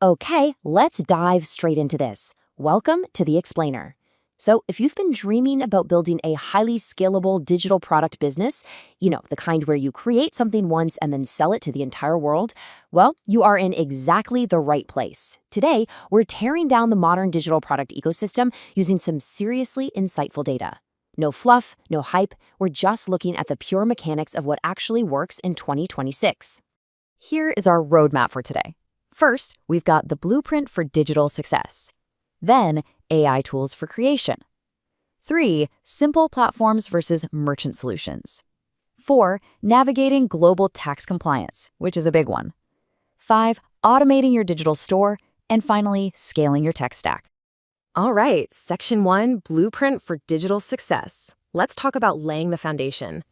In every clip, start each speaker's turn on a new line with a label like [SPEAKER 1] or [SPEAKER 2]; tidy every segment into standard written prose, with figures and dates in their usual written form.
[SPEAKER 1] Okay, let's dive straight into this. Welcome to The Explainer. So, if you've been dreaming about building a highly scalable digital product business, the kind where you create something once and then sell it to the entire world, well, you are in exactly the right place. Today, we're tearing down the modern digital product ecosystem using some seriously insightful data. No fluff, no hype, we're just looking at the pure mechanics of what actually works in 2026. Here is our roadmap for today. First, we've got the blueprint for digital success. Then, AI tools for creation. 3, simple platforms versus merchant solutions. 4, navigating global tax compliance, which is a big one. 5, automating your digital store. And finally, scaling your tech stack.
[SPEAKER 2] All right, Section 1, Blueprint for Digital Success. Let's talk about laying the foundation.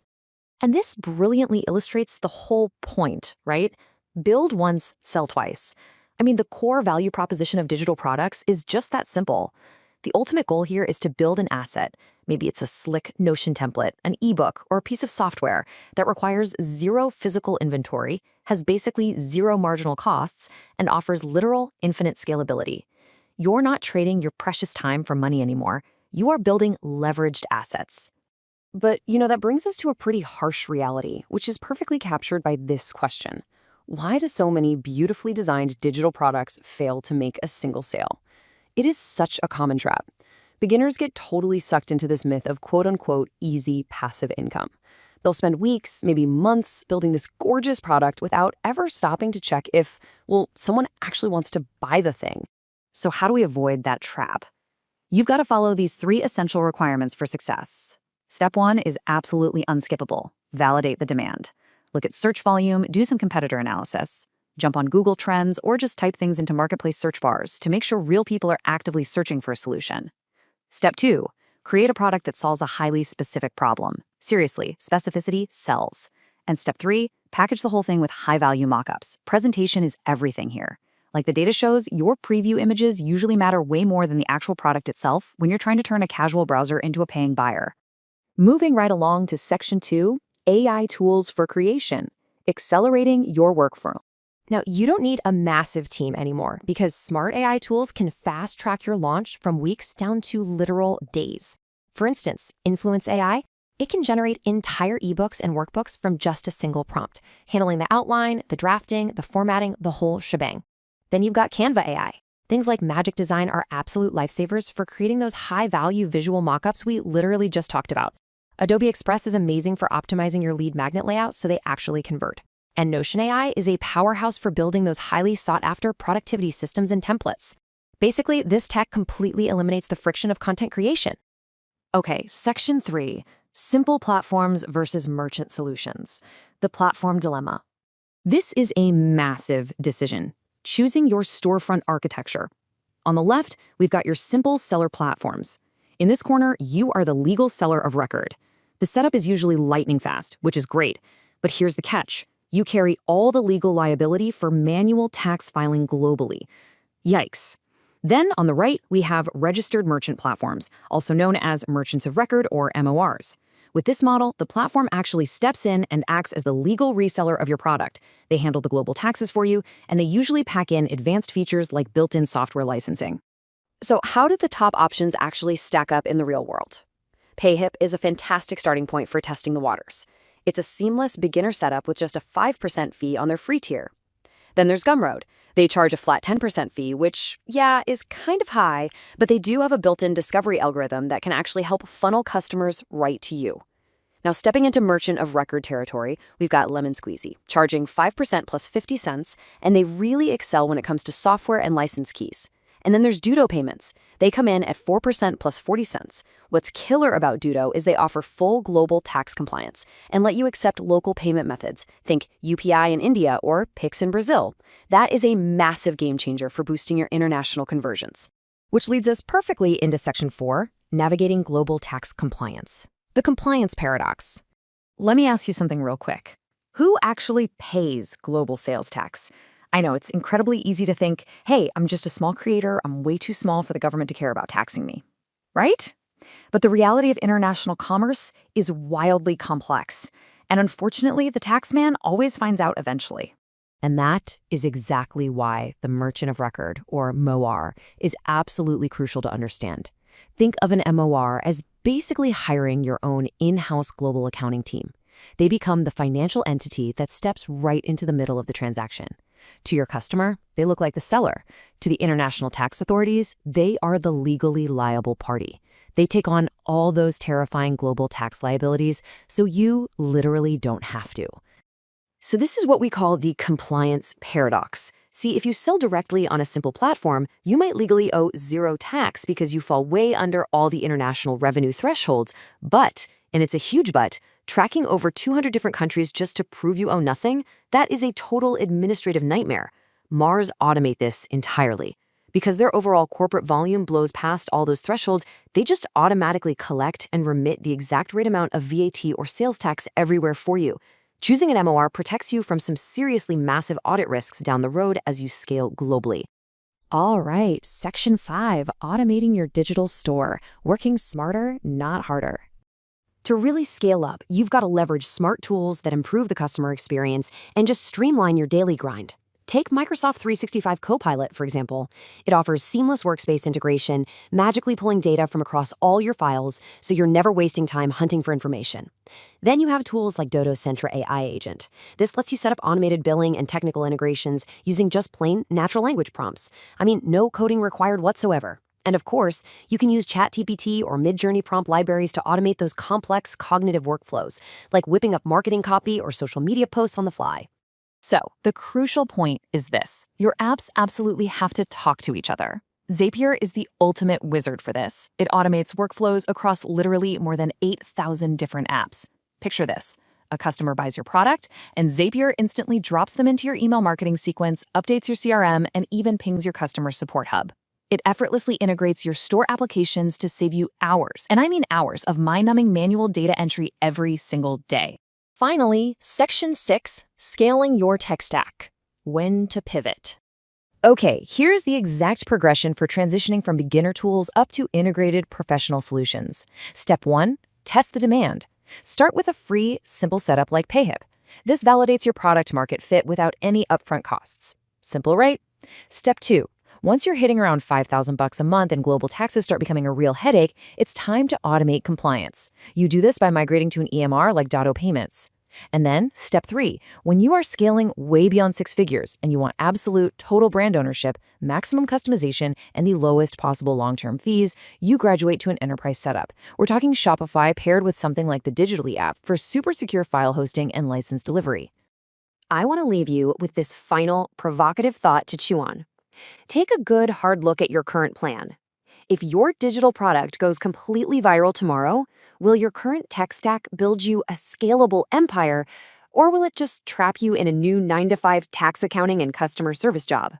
[SPEAKER 1] And this brilliantly illustrates the whole point, right? Build once, sell twice. I mean, the core value proposition of digital products is just that simple. The ultimate goal here is to build an asset. Maybe it's a slick Notion template, an ebook, or a piece of software that requires zero physical inventory, has basically zero marginal costs, and offers literal infinite scalability. You're not trading your precious time for money anymore. You are building leveraged assets. But, that brings us to a pretty harsh reality, which is perfectly captured by this question. Why do so many beautifully designed digital products fail to make a single sale? It is such a common trap. Beginners get totally sucked into this myth of quote-unquote easy passive income. They'll spend weeks, maybe months, building this gorgeous product without ever stopping to check if, someone actually wants to buy the thing. So how do we avoid that trap? You've got to follow these 3 essential requirements for success. Step 1 is absolutely unskippable. Validate the demand. Look at search volume, do some competitor analysis. Jump on Google Trends or just type things into marketplace search bars to make sure real people are actively searching for a solution. Step 2, create a product that solves a highly specific problem. Seriously, specificity sells. And step 3, package the whole thing with high-value mockups. Presentation is everything here. Like the data shows, your preview images usually matter way more than the actual product itself when you're trying to turn a casual browser into a paying buyer. Moving right along to Section 2, AI tools for creation, accelerating your workflow.
[SPEAKER 2] Now, you don't need a massive team anymore because smart AI tools can fast-track your launch from weeks down to literal days. For instance, Influence AI, it can generate entire ebooks and workbooks from just a single prompt, handling the outline, the drafting, the formatting, the whole shebang. Then you've got Canva AI. Things like Magic Design are absolute lifesavers for creating those high-value visual mockups we literally just talked about. Adobe Express is amazing for optimizing your lead magnet layout so they actually convert. And Notion AI is a powerhouse for building those highly sought-after productivity systems and templates. Basically, this tech completely eliminates the friction of content creation.
[SPEAKER 1] Okay, Section 3, simple platforms versus merchant solutions. The platform dilemma. This is a massive decision. Choosing your storefront architecture. On the left, we've got your simple seller platforms. In this corner, you are the legal seller of record. The setup is usually lightning fast, which is great. But here's the catch. You carry all the legal liability for manual tax filing globally. Yikes. Then on the right, we have registered merchant platforms, also known as merchants of record or MORs. With this model, the platform actually steps in and acts as the legal reseller of your product. They handle the global taxes for you, and they usually pack in advanced features like built-in software licensing. So how do the top options actually stack up in the real world? PayHip is a fantastic starting point for testing the waters. It's a seamless beginner setup with just a 5% fee on their free tier. Then there's Gumroad. They charge a flat 10% fee, which, is kind of high, but they do have a built-in discovery algorithm that can actually help funnel customers right to you. Now, stepping into merchant of record territory, we've got Lemon Squeezy, charging 5% plus 50 cents, and they really excel when it comes to software and license keys. And then there's Dudo payments. They come in at 4% plus 40 cents. What's killer about Dudo is they offer full global tax compliance and let you accept local payment methods. Think UPI in India or Pix in Brazil. That is a massive game changer for boosting your international conversions. Which leads us perfectly into Section 4, navigating global tax compliance. The compliance paradox. Let me ask you something real quick. Who actually pays global sales tax? I know it's incredibly easy to think, hey, I'm just a small creator, I'm way too small for the government to care about taxing me, right? But the reality of international commerce is wildly complex, and unfortunately, the tax man always finds out eventually.
[SPEAKER 2] And that is exactly why the merchant of record, or MOR, is absolutely crucial to understand. Think of an MOR as basically hiring your own in-house global accounting team. They become the financial entity that steps right into the middle of the transaction. To your customer, they look like the seller. To the international tax authorities, they are the legally liable party. They take on all those terrifying global tax liabilities, so you literally don't have to. So this is what we call the compliance paradox. See, if you sell directly on a simple platform, you might legally owe zero tax because you fall way under all the international revenue thresholds. But, and it's a huge but, tracking over 200 different countries just to prove you owe nothing, that is a total administrative nightmare. Mars automate this entirely. Because their overall corporate volume blows past all those thresholds, they just automatically collect and remit the exact right amount of VAT or sales tax everywhere for you. Choosing an MOR protects you from some seriously massive audit risks down the road as you scale globally. All right, Section 5, automating your digital store. Working smarter, not harder. To really scale up, you've got to leverage smart tools that improve the customer experience and just streamline your daily grind. Take Microsoft 365 Copilot, for example. It offers seamless workspace integration, magically pulling data from across all your files so you're never wasting time hunting for information. Then you have tools like Dodo's Sentra AI agent. This lets you set up automated billing and technical integrations using just plain natural language prompts. I mean, no coding required whatsoever. And of course, you can use ChatGPT or Midjourney prompt libraries to automate those complex cognitive workflows, like whipping up marketing copy or social media posts on the fly.
[SPEAKER 1] So, the crucial point is this. Your apps absolutely have to talk to each other. Zapier is the ultimate wizard for this. It automates workflows across literally more than 8,000 different apps. Picture this. A customer buys your product, and Zapier instantly drops them into your email marketing sequence, updates your CRM, and even pings your customer support hub. It effortlessly integrates your store applications to save you hours, and I mean hours, of mind-numbing manual data entry every single day.
[SPEAKER 2] Finally, Section 6, scaling your tech stack. When to pivot. Okay, here's the exact progression for transitioning from beginner tools up to integrated professional solutions. Step 1, test the demand. Start with a free, simple setup like PayHip. This validates your product market fit without any upfront costs. Simple, right? Step 2, once you're hitting around $5,000 a month and global taxes start becoming a real headache, it's time to automate compliance. You do this by migrating to an EMR like Dotto Payments. And then, step 3, when you are scaling way beyond 6 figures and you want absolute total brand ownership, maximum customization, and the lowest possible long-term fees, you graduate to an enterprise setup. We're talking Shopify paired with something like the Digitally app for super secure file hosting and license delivery. I want to leave you with this final provocative thought to chew on. Take a good hard look at your current plan. If your digital product goes completely viral tomorrow, will your current tech stack build you a scalable empire, or will it just trap you in a new 9-to-5 tax accounting and customer service job?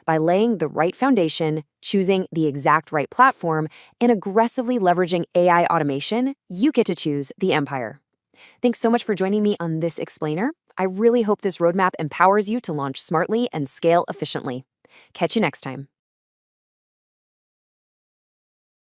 [SPEAKER 2] By laying the right foundation, choosing the exact right platform, and aggressively leveraging AI automation, you get to choose the empire. Thanks so much for joining me on this explainer. I really hope this roadmap empowers you to launch smartly and scale efficiently. Catch you next time.